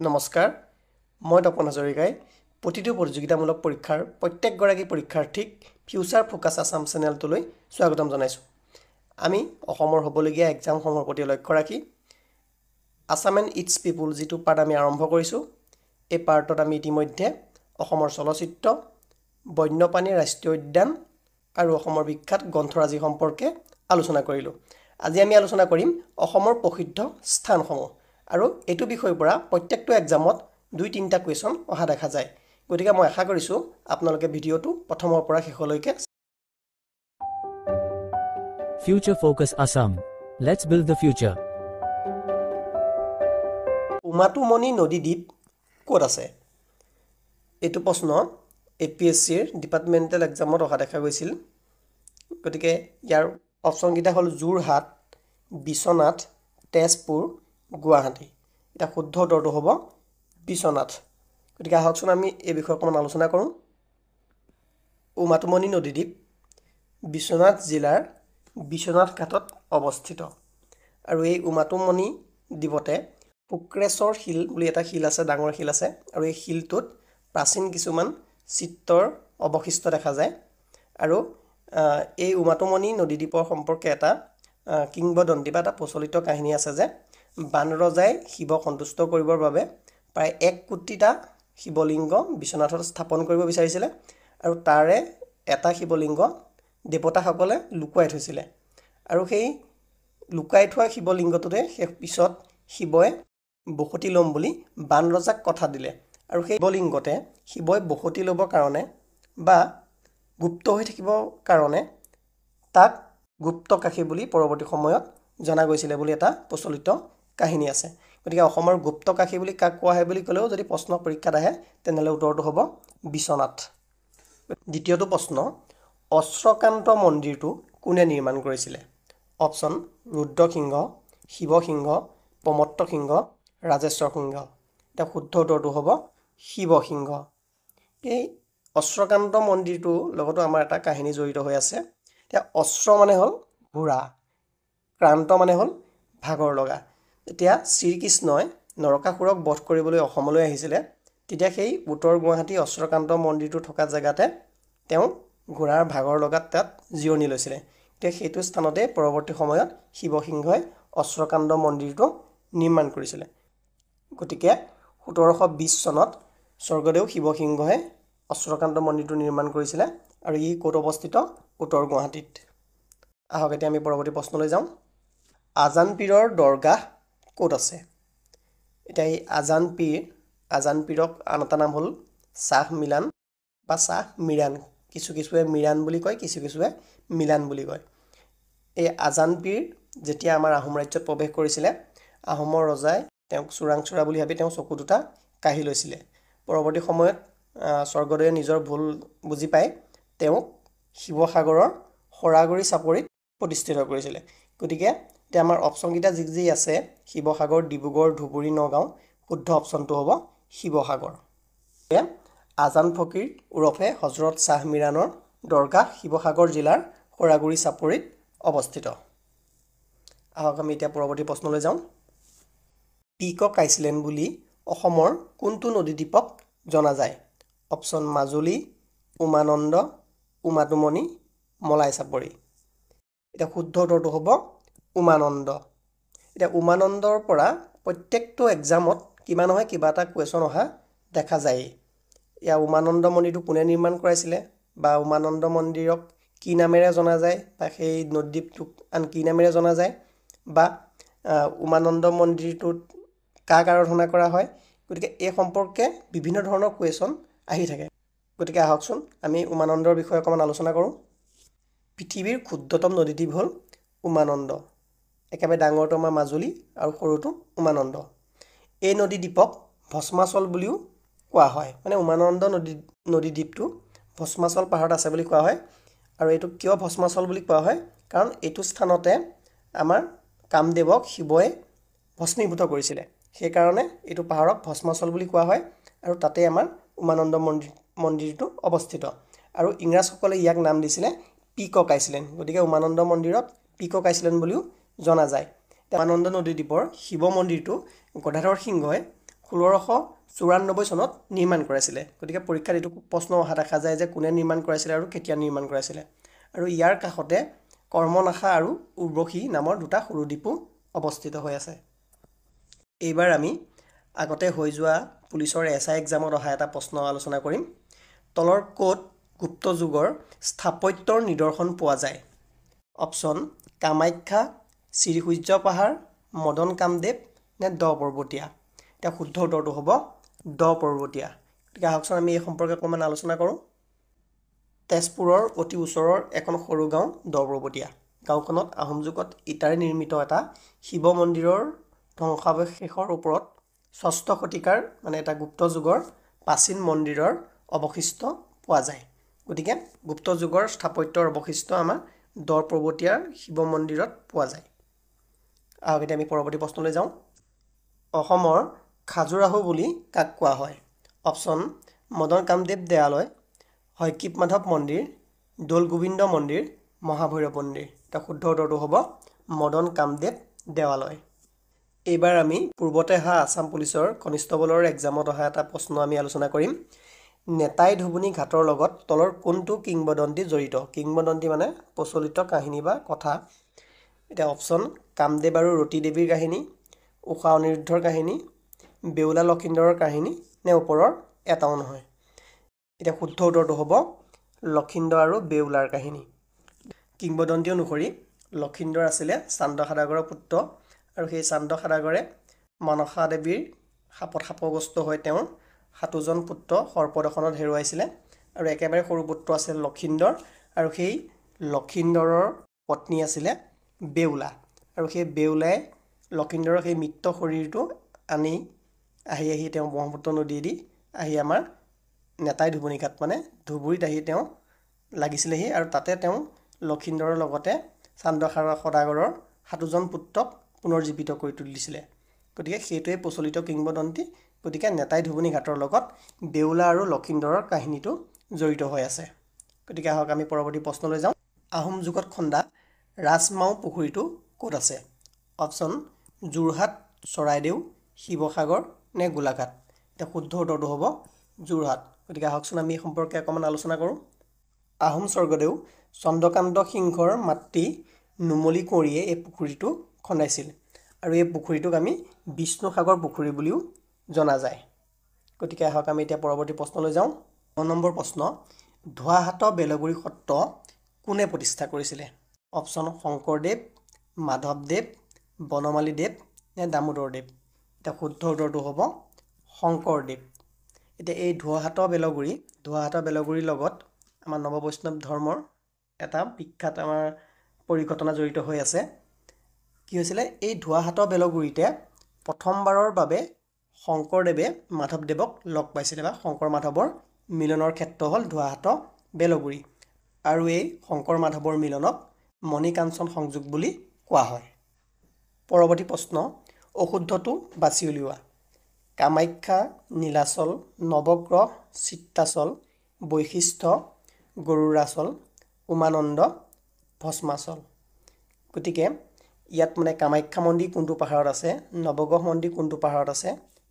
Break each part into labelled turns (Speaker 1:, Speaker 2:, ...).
Speaker 1: নমস্কাৰ মই তপন হাজৰিকাই প্ৰতিটো প্ৰতিযোগিতামূলক পৰীক্ষাৰ প্ৰত্যেকগৰাকী পৰীক্ষাৰ্থীক ফিউচাৰ ফোকাছ আছাম চেনেলটোলৈ স্বাগতম জনাইছোঁ আমি অসমৰ হ'বলগীয়া এক্সামসমূহৰ প্ৰতি লক্ষ্য ৰাখি আছাম এণ্ড ইটছ পিপুল যিটো পাৰ্ট আমি আৰম্ভ কৰিছোঁ এই পাৰ্টত আমি ইতিমধ্যে অসমৰ চলচ্চিত্ৰ বন্যপ্ৰাণী ৰাষ্ট্ৰীয় উদ্যান আৰু অসমৰ বিখ্যাত গ্ৰন্থৰাজি সম্পৰ্কে আলোচনা কৰিলোঁ আজি আমি আলোচনা কৰিম অসমৰ প্ৰসিদ্ধ স্থানসমূহ আৰু এইটো বিষয়ৰ পৰা প্ৰত্যেকটো এক্সামত 2-3টা কুৱেশ্যন অহা দেখা যায় গতিকে মই আশা কৰিছোঁ আপোনালোকে ভিডিঅ'টো প্ৰথমৰ পৰা শেষলৈকে
Speaker 2: Future Focus Assam. Let's build the future.
Speaker 1: Umatumoni নদীদ্বীপ ক'ত আছে এইটো প্ৰশ্ন APSCৰ ডিপাৰ্টমেণ্টেল এক্সামত অহা দেখা গৈছিল গতিকে ইয়াৰ অপশ্যনকেইটা হ'ল যোৰহাট বিশ্বনাথ তেজপুৰ গুৱাহাটী এটা শুদ্ধ উত্তৰটো হ'ব বিশ্বনাথ গতিকে আহকচোন আমি এই বিষয়ে অকণমান আলোচনা কৰোঁ উমাটুমণি নদীদ্বীপ বিশ্বনাথ জিলাৰ বিশ্বনাথ ঘাটত অৱস্থিত আৰু এই উমাটুমণি দ্বীপতে শুক্ৰেশ্বৰ শিল বুলি এটা শিল আছে ডাঙৰ শিল আছে আৰু এই শিলটোত প্ৰাচীন কিছুমান চিত্ৰৰ অৱশিষ্ট দেখা যায় আৰু এই উমাটুমণি নদীদ্বীপৰ সম্পৰ্কে এটা কিংবদন্তি বা এটা প্ৰচলিত কাহিনী আছে যে বানৰজাই শিৱক সন্তুষ্ট কৰিবৰ বাবে প্ৰায় 1 কোটিটা শিৱলিংগ বিশ্বনাথত স্থাপন কৰিব বিচাৰিছিলে আৰু তাৰে এটা শিৱলিংগ দেৱতাসকলে লুকুৱাই থৈছিলে আৰু সেই লুকাই থোৱা শিৱলিংগটোতে পিছত শিৱই বসতি ল'ম বুলি বানৰজাক কথা দিলে আৰু সেই শিৱলিংগতে শিৱই বসতি ল'বৰ কাৰণে বা গুপ্ত হৈ থাকিবৰ কাৰণে তাক গুপ্তকাশী বুলি পৰৱৰ্তী সময়ত জনা গৈছিলে বুলি এটা প্ৰচলিত কাহিনী আছে গতিকে অসমৰ গুপ্তকাশী বুলি কাক কোৱা হয় বুলি ক'লেও যদি প্ৰশ্ন পৰীক্ষাত আহে তেনেহ'লে উত্তৰটো হ'ব বিশ্বনাথ দ্বিতীয়টো প্ৰশ্ন অস্ত্ৰকান্ত মন্দিৰটো কোনে নিৰ্মাণ কৰিছিলে অপশ্যন ৰুদ্ৰসিংহ শিৱসিংহ প্ৰমত্তসিংহ ৰাজেশ্বৰ সিংহ এটা শুদ্ধ উত্তৰটো হ'ব শিৱসিংহ এই অস্ত্ৰকান্ত মন্দিৰটোৰ লগতো আমাৰ এটা কাহিনী জড়িত হৈ আছে এতিয়া অস্ত্ৰ মানে হ'ল ঘোঁৰা ক্ৰান্ত মানে হ'ল ভাগৰ লগা এতিয়া শ্ৰীকৃষ্ণই নৰকাসুৰক বধ কৰিবলৈ অসমলৈ আহিছিলে তেতিয়া সেই উত্তৰ গুৱাহাটী অস্ত্ৰকান্ত মন্দিৰটো থকা জেগাতে তেওঁ ঘোঁৰাৰ ভাগৰ লগাত তাত জিৰণি লৈছিলে তেতিয়া সেইটো স্থানতে পৰৱৰ্তী সময়ত শিৱসিংহই অস্ত্ৰকান্ত মন্দিৰটো নিৰ্মাণ কৰিছিলে গতিকে 1720 চনত স্বৰ্গদেউ শিৱসিংহই অস্ত্ৰকান্ত মন্দিৰটো নিৰ্মাণ কৰিছিলে আৰু ই ক'ত অৱস্থিত উত্তৰ গুৱাহাটীত আহক এতিয়া আমি পৰৱৰ্তী প্ৰশ্নলৈ যাওঁ আজান পীৰৰ দৰগাহ ক'ত আছে এতিয়া এই আজান পীৰক আন এটা নাম হ'ল শ্বাহ মিলান বা শ্বাহ মিৰাণ কিছুৱে মিৰাণ বুলি কয় কিছুৱে মিলান বুলি কয় এই আজান পীৰ যেতিয়া আমাৰ আহোম ৰাজ্যত প্ৰৱেশ কৰিছিলে আহোমৰ ৰজাই তেওঁক চোৰাংচোৰা বুলি ভাবি তেওঁ চকু দুটা কাঢ়ি লৈছিলে পৰৱৰ্তী সময়ত স্বৰ্গদেৱে নিজৰ ভুল বুজি পাই তেওঁক শিৱসাগৰৰ সৰাগুৰি চাপৰিত প্ৰতিষ্ঠিত কৰিছিলে গতিকে এতিয়া আমাৰ অপশ্যনকেইটা যি আছে শিৱসাগৰ ডিব্ৰুগড় ধুবুৰী নগাঁও শুদ্ধ অপশ্যনটো হ'ব শিৱসাগৰ আজান ফকীৰ ওৰফে হজৰত শ্বাহ মিৰাণৰ দৰগাহ শিৱসাগৰ জিলাৰ সৰাগুৰি চাপৰিত অৱস্থিত আহক আমি এতিয়া পৰৱৰ্তী প্ৰশ্নলৈ যাওঁ পিকক আইছলেণ্ড বুলি অসমৰ কোনটো নদীদ্বীপক জনা যায় অপশ্যন মাজুলী উমানন্দ উমাটুমণি মলাই চাপৰি এতিয়া শুদ্ধ উত্তৰটো হ'ব উমানন্দ এতিয়া উমানন্দৰ পৰা প্ৰত্যেকটো এক্সামত কিবা নহয় কিবা এটা কুৱেশ্যন অহা দেখা যায় ইয়াৰ উমানন্দ মন্দিৰটো কোনে নিৰ্মাণ কৰাইছিলে বা উমানন্দ মন্দিৰক কি নামেৰে জনা যায় বা সেই নদীদ্বীপটোক আন কি নামেৰে জনা যায় বা উমানন্দ মন্দিৰটোত কাক আৰাধনা কৰা হয় গতিকে এই সম্পৰ্কে বিভিন্ন ধৰণৰ কুৱেশ্যন আহি থাকে গতিকে আহকচোন আমি উমানন্দৰ বিষয়ে অকণমান আলোচনা কৰোঁ পৃথিৱীৰ ক্ষুদ্ৰতম নদীদ্বীপ হ'ল উমানন্দ একেবাৰে ডাঙৰটো আমাৰ মাজুলী আৰু সৰুটো উমানন্দ এই নদীদ্বীপক ভস্মাচল বুলিও কোৱা হয় মানে উমানন্দ নদীদ্বীপটো ভস্মাচল পাহাৰত আছে বুলি কোৱা হয় আৰু এইটো কিয় ভস্মাচল বুলি কোৱা হয় কাৰণ এইটো স্থানতে আমাৰ কামদেৱক শিৱই ভস্মীভূত কৰিছিলে সেইকাৰণে এইটো পাহাৰক ভস্মাচল বুলি কোৱা হয় আৰু তাতে আমাৰ উমানন্দ মন্দিৰটো অৱস্থিত আৰু ইংৰাজসকলে ইয়াক নাম দিছিলে পিকক আইছলেণ্ড গতিকে উমানন্দ মন্দিৰক পিকক আইছলেণ্ড বুলিও জনা যায় উমানন্দ নদীদ্বীপৰ শিৱ মন্দিৰটো গদাধৰ সিংহই 1694 চনত নিৰ্মাণ কৰাইছিলে গতিকে পৰীক্ষাত এইটো প্ৰশ্ন অহা দেখা যায় যে কোনে নিৰ্মাণ কৰাইছিলে আৰু কেতিয়া নিৰ্মাণ কৰাইছিলে আৰু ইয়াৰ কাষতে কৰ্মনাশা আৰু উৰ্বশী নামৰ দুটা সৰু দ্বীপো অৱস্থিত হৈ আছে এইবাৰ আমি আগতে হৈ যোৱা পুলিচৰ এছআই এক্সামত অহা এটা প্ৰশ্ন আলোচনা কৰিম তলৰ ক'ত গুপ্ত যুগৰ স্থাপত্যৰ নিদৰ্শন পোৱা যায় অপশ্যন কামাখ্যা শ্ৰীসূৰ্য পাহাৰ মদন কামদেৱ নে দ পৰ্বতীয়া এতিয়া শুদ্ধ উত্তৰটো হ'ব দ পৰ্বতীয়া গতিকে আহকচোন আমি এই সম্পৰ্কে অকণমান আলোচনা কৰোঁ তেজপুৰৰ অতি ওচৰৰ এখন সৰু গাঁও দ পৰ্বতীয়া গাঁওখনত আহোম যুগত ইটাৰে নিৰ্মিত এটা শিৱ মন্দিৰৰ ধ্বংসাৱশেষৰ ওপৰত ৬ষ্ঠ শতিকাৰ মানে এটা গুপ্ত যুগৰ প্ৰাচীন মন্দিৰৰ অৱশিষ্ট পোৱা যায় গতিকে গুপ্ত যুগৰ স্থাপত্যৰ অৱশিষ্ট আমাৰ দ পৰ্বতীয়াৰ শিৱ মন্দিৰত পোৱা যায় আহক এতিয়া আমি পৰৱৰ্তী প্ৰশ্নলৈ যাওঁ অসমৰ খাজুৰাহো বুলি কাক কোৱা হয় অপশ্যন মদন কামদেৱ দেৱালয় হয়কিপ মাধৱ মন্দিৰ দৌল গোবিন্দ মন্দিৰ মহাভৈৰৱ মন্দিৰ এটা শুদ্ধ উত্তৰটো হ'ব মদন কামদেৱ দেৱালয় এইবাৰ আমি পূৰ্বতে অহা আছাম পুলিচৰ কনিষ্টবলৰ এক্সামত অহা এটা প্ৰশ্ন আমি আলোচনা কৰিম নেতাই ধুবুনী ঘাটৰ লগত তলৰ কোনটো কিংবদন্তি জড়িত কিংবদন্তি মানে প্ৰচলিত কাহিনী বা কথা এটা অপশ্যন কামদেৱ আৰু ৰতী দেৱীৰ কাহিনী উষা অনিৰুদ্ধৰ কাহিনী বেউলা লক্ষীন্দৰৰ কাহিনী নে ওপৰৰ এটাও নহয় এতিয়া শুদ্ধ উত্তৰটো হ'ব লক্ষীন্দৰ আৰু বেউলাৰ কাহিনী কিংবদন্তি অনুসৰি লক্ষীন্দৰ আছিলে চান্দ সদাগৰৰ পুত্ৰ আৰু সেই চান্দ সদাগৰে মনসা দেৱীৰ শাপগ্ৰস্ত হৈ তেওঁ ৭জন পুত্ৰ সৰ্পদশনত হেৰুৱাইছিলে আৰু একেবাৰে সৰু পুত্ৰ আছিল লক্ষীন্দৰ আৰু সেই লক্ষীন্দৰৰ পত্নী আছিলে বেউলা আৰু সেই বেউলাই লক্ষীন্দৰৰ সেই মৃত শৰীৰটো আনি আহি তেওঁ ব্ৰহ্মপুত্ৰ নদীয়েদি আহি আমাৰ নেতাই ধুবুনী ঘাট মানে ধুবুৰীত আহি তেওঁ লাগিছিলেহি আৰু তাতে তেওঁ লক্ষীন্দৰৰ লগতে চান্দ সদাগৰৰ ৭জন পুত্ৰক পুনৰ জীৱিত কৰি তুলিছিলে গতিকে সেইটোৱে প্ৰচলিত কিংবদন্তি গতিকে নেতাই ধুবুনী ঘাটৰ লগত বেউলা আৰু লক্ষীন্দৰৰ কাহিনীটো জড়িত হৈ আছে গতিকে আহক আমি পৰৱৰ্তী প্ৰশ্নলৈ যাওঁ আহোম যুগত খন্দা ৰাজমাও পুখুৰীটো ক'ত আছে অপশ্যন যোৰহাট চৰাইদেউ শিৱসাগৰ নে গোলাঘাট এতিয়া শুদ্ধ উত্তৰটো হ'ব যোৰহাট গতিকে আহকচোন আমি এই সম্পৰ্কে অকণমান আলোচনা কৰোঁ আহোম স্বৰ্গদেউ চন্দ্ৰকান্ত সিংহৰ মাতৃ নুমলী কোঁৱৰীয়ে এই পুখুৰীটো খন্দাইছিল আৰু এই পুখুৰীটোক আমি বিষ্ণুসাগৰ পুখুৰী বুলিও জনা যায় গতিকে আহক আমি এতিয়া পৰৱৰ্তী প্ৰশ্নলৈ যাওঁ ৯ নম্বৰ প্ৰশ্ন ধোৱাহাট বেলগুৰি সত্ৰ কোনে প্ৰতিষ্ঠা কৰিছিলে অপশ্যন শংকৰদেৱ মাধৱদেৱ বনমালীদেৱ নে দামোদৰদেৱ এতিয়া শুদ্ধ উত্তৰটো হ'ব শংকৰদেৱ এতিয়া এই ধোৱাহাট বেলগুৰিৰ লগত আমাৰ নৱবৈষ্ণৱ ধৰ্মৰ এটা বিখ্যাত আমাৰ পৰিঘটনা জড়িত হৈ আছে কি হৈছিলে এই ধোৱাহাট বেলগুৰিতে প্ৰথমবাৰৰ বাবে শংকৰদেৱে মাধৱদেৱক লগ পাইছিলে বা শংকৰ মাধৱৰ মিলনৰ ক্ষেত্ৰ হ'ল ধোৱাহাট বেলগুৰি আৰু এই শংকৰ মাধৱৰ মিলনক মণিকাঞ্চন সংযোগ বুলি কোৱা হয় পৰৱৰ্তী প্ৰশ্ন অশুদ্ধটো বাছি উলিওৱা কামাখ্যা নীলাচল নৱগ্ৰহ চিত্তাচল বৈশিষ্ট্য গৰুড়াচল উমানন্দ ভস্মাচল গতিকে ইয়াত মানে কামাখ্যা মন্দিৰ কোনটো পাহাৰত আছে নৱগ্ৰহ মন্দিৰ কোনটো পাহাৰত আছে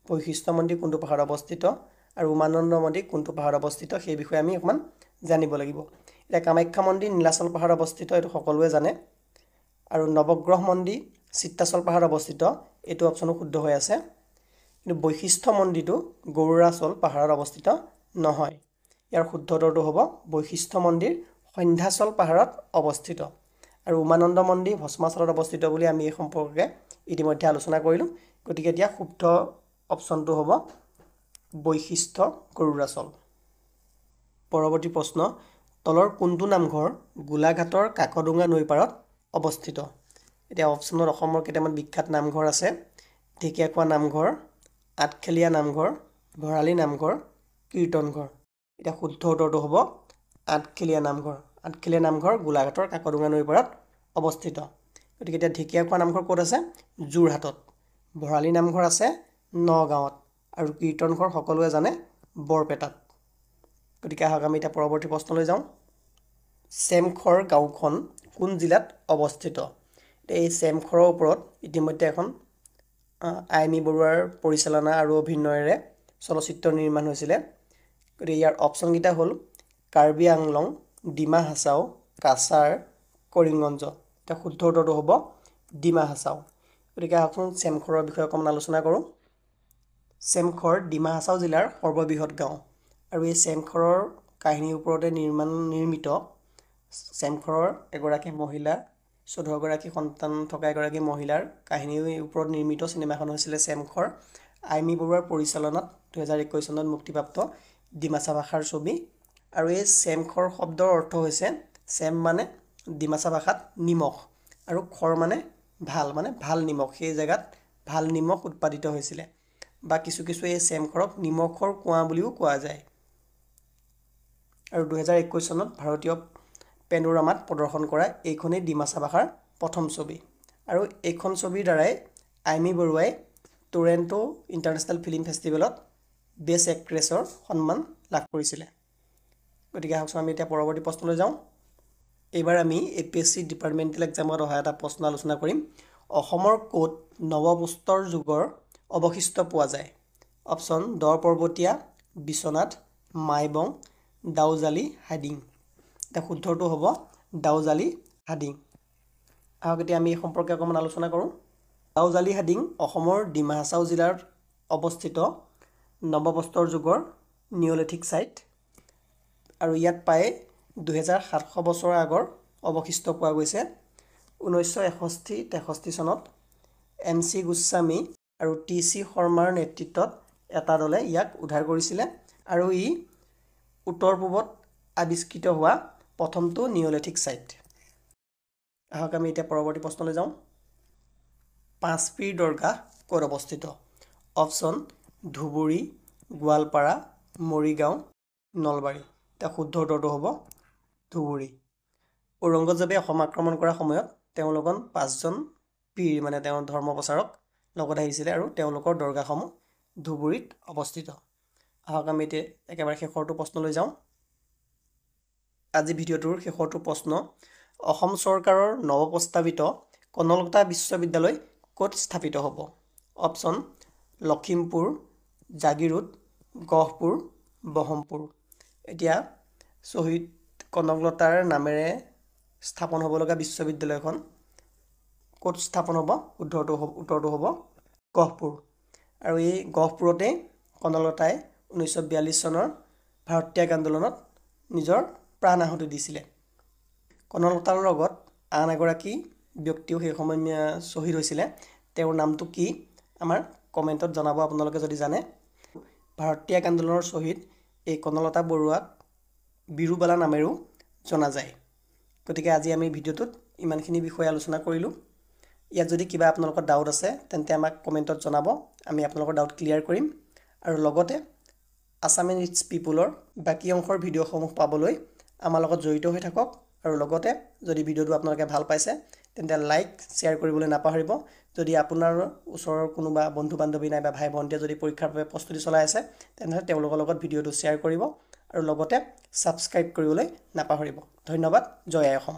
Speaker 1: বৈশিষ্ট্য মন্দিৰ কোনটো পাহাৰত অৱস্থিত আৰু উমানন্দ মন্দিৰ কোনটো পাহাৰত অৱস্থিত সেই বিষয়ে আমি অকণমান জানিব লাগিব এতিয়া কামাখ্যা মন্দিৰ নীলাচল পাহাৰত অৱস্থিত এইটো সকলোৱে জানে আৰু নৱগ্ৰহ মন্দিৰ চিত্তাচল পাহাৰত অৱস্থিত এইটো অপশ্যনো শুদ্ধ হৈ আছে কিন্তু বৈশিষ্ট্য মন্দিৰটো গৰুড়াচল পাহাৰত অৱস্থিত নহয় ইয়াৰ শুদ্ধ উত্তৰটো হ'ব বৈশিষ্ট্য মন্দিৰ সন্ধ্যাচল পাহাৰত অৱস্থিত আৰু উমানন্দ মন্দিৰ ভস্মাচলত অৱস্থিত বুলি আমি এই সম্পৰ্কে ইতিমধ্যে আলোচনা কৰিলোঁ গতিকে এতিয়া শুদ্ধ অপশ্যনটো হ'ব বৈশিষ্ট্য গৰুড়াচল পৰৱৰ্তী প্ৰশ্ন তলৰ কোনটো নামঘৰ গোলাঘাটৰ কাকডোঙা নৈপাৰত অৱস্থিত এতিয়া অপশ্যনত অসমৰ কেইটামান বিখ্যাত নামঘৰ আছে ঢেকীয়াখোৱা নামঘৰ আঠখেলীয়া নামঘৰ ভৰালী নামঘৰ কীৰ্তনঘৰ এতিয়া শুদ্ধ উত্তৰটো হ'ব আঠখেলীয়া নামঘৰ গোলাঘাটৰ কাকডোঙা নৈপাৰত অৱস্থিত গতিকে এতিয়া ঢেকীয়াখোৱা নামঘৰ ক'ত আছে যোৰহাটত ভৰালী নামঘৰ আছে নগাঁৱত আৰু কীৰ্তনঘৰ সকলোৱে জানে বৰপেটাত গতিকে আহক আমি এতিয়া পৰৱৰ্তী প্ৰশ্নলৈ যাওঁ চেমখৰ গাঁওখন কোন জিলাত অৱস্থিত এই চেমখৰৰ ওপৰত ইতিমধ্যে এখন আইমি বৰুৱাৰ পৰিচালনা আৰু অভিনয়েৰে চলচ্চিত্ৰ নিৰ্মাণ হৈছিলে গতিকে ইয়াৰ অপশ্যনকেইটা হ'ল কাৰ্বি আংলং ডিমা হাছাও কাছাৰ কৰিমগঞ্জ এতিয়া শুদ্ধ উত্তৰটো হ'ব ডিমা হাছাও গতিকে আহকচোন চেমখৰৰ বিষয়ে অকণমান আলোচনা কৰোঁ চেমখৰ ডিমা হাছাও জিলাৰ সৰ্ববৃহৎ গাঁও আৰু এই চেমখৰৰ কাহিনীৰ ওপৰতে নিৰ্মিত চেমখৰৰ এগৰাকী মহিলা 14গৰাকী সন্তান থকা এগৰাকী মহিলাৰ কাহিনীৰ ওপৰত নিৰ্মিত চিনেমাখন হৈছিলে চেমখৰ আইমি বৰুৱাৰ পৰিচালনাত 2021 চনত মুক্তিপ্ৰাপ্ত ডিমাচা ভাষাৰ ছবি আৰু এই চেমখৰ শব্দৰ অৰ্থ হৈছে চেম মানে ডিমাচা ভাষাত নিমখ আৰু খৰ মানে ভাল নিমখ সেই জেগাত ভাল নিমখ উৎপাদিত হৈছিলে বা কিছু এই চেমখৰক নিমখৰ কুঁৱা বুলিও কোৱা যায় আৰু 2021 চনত ভাৰতীয় পেনোৰামাত প্ৰদৰ্শন কৰা এইখনেই ডিমাচা ভাষাৰ প্ৰথম ছবি আৰু এইখন ছবিৰ দ্বাৰাই আইমি বৰুৱাই টৰেণ্টো ইণ্টাৰনেশ্যনেল ফিল্ম ফেষ্টিভেলত বেষ্ট এক্ট্ৰেছৰ সন্মান লাভ কৰিছিলে গতিকে আহকচোন আমি এতিয়া পৰৱৰ্তী প্ৰশ্নলৈ যাওঁ এইবাৰ আমি APSC ডিপাৰ্টমেণ্টেল এক্সামত অহা এটা প্ৰশ্ন আলোচনা কৰিম অসমৰ ক'ত নৱপ্ৰস্তৰ যুগৰ অৱশিষ্ট পোৱা যায় অপশ্যন দৰ পৰ্বতীয়া বিশ্বনাথ মাইবং দাউজালি হাডিং এটা শুদ্ধটো হ'ব দাউজালি হাডিং আহক এতিয়া আমি এই সম্পৰ্কে অকণমান আলোচনা কৰোঁ দাউজালি হাডিং অসমৰ ডিমা হাছাও জিলাত অৱস্থিত নৱপ্ৰস্তৰ যুগৰ নিঅলিথিক সাইট আৰু ইয়াত প্ৰায় 2700 বছৰ আগৰ অৱশিষ্ট পোৱা গৈছে 1961-63 চনত MC গোস্বামী আৰু TC শৰ্মাৰ নেতৃত্বত এটা দলে ইয়াক উদ্ধাৰ কৰিছিলে আৰু ই উত্তৰ পূবত আৱিষ্কৃত হোৱা প্ৰথমটো নিঅলিথিক সাইট আহক আমি এতিয়া পৰৱৰ্তী প্ৰশ্নলৈ যাওঁ পাঁচপীৰ দৰগাহ ক'ত অৱস্থিত অপশ্যন ধুবুৰী গোৱালপাৰা মৰিগাঁও নলবাৰী এটা শুদ্ধ উত্তৰটো হ'ব ধুবুৰী ঔৰংগজেবে অসম আক্ৰমণ কৰাৰ সময়ত তেওঁ লগত 5জন পীৰ মানে তেওঁৰ ধৰ্মপ্ৰচাৰক লগত আহিছিলে আৰু তেওঁলোকৰ দৰগাহসমূহ ধুবুৰীত অৱস্থিত আহক আমি এতিয়া একেবাৰে শেষৰটো প্ৰশ্নলৈ যাওঁ আজি ভিডিঅ'টোৰ শেষৰটো প্ৰশ্ন অসম চৰকাৰৰ নৱপ্ৰস্তাৱিত কনকলতা বিশ্ববিদ্যালয় ক'ত স্থাপিত হ'ব অপশ্যন লখিমপুৰ জাগিৰোড গহপুৰ বহমপুৰ এতিয়া শ্বহীদ কনকলতাৰ নামেৰে স্থাপন হ'ব লগা বিশ্ববিদ্যালয়খন ক'ত স্থাপন হ'ব উত্তৰটো হ'ব গহপুৰ আৰু এই গহপুৰতে কনকলতাই 1942 চনৰ ভাৰত ত্যাগ আন্দোলনত নিজৰ প্ৰাণ আহুতি দিছিলে কনকলতাৰ লগত আন এগৰাকী ব্যক্তিও সেই সময়ত শ্বহীদ হৈছিলে তেওঁৰ নামটো কি আমাৰ কমেণ্টত জনাব আপোনালোকে যদি জানে ভাৰত ত্যাগ আন্দোলনৰ শ্বহীদ এই কনকলতা বৰুৱাক বিৰুবালা নামেৰেও জনা যায় গতিকে আজি আমি ভিডিঅ'টোত ইমানখিনি বিষয় আলোচনা কৰিলোঁ ইয়াত যদি কিবা আপোনালোকৰ ডাউট আছে তেন্তে আমাক কমেণ্টত জনাব আমি আপোনালোকৰ ডাউট ক্লিয়াৰ কৰিম আৰু লগতে আছামিজ ৰিচ পিপুলৰ বাকী অংশৰ ভিডিঅ'সমূহ পাবলৈ আমাৰ লগত জড়িত হৈ থাকক আৰু লগতে যদি ভিডিঅ'টো আপোনালোকে ভাল পাইছে তেন্তে লাইক শ্বেয়াৰ কৰিবলৈ নাপাহৰিব যদি আপোনাৰ ওচৰৰ কোনোবা বন্ধু বান্ধৱী নাই বা ভাই ভণ্টিয়ে যদি পৰীক্ষাৰ বাবে প্ৰস্তুতি চলাই আছে তেন্তে তেওঁলোকৰ লগত ভিডিঅ'টো শ্বেয়াৰ কৰিব আৰু লগতে ছাবস্ক্ৰাইব কৰিবলৈ নাপাহৰিব ধন্যবাদ জয় আই অসম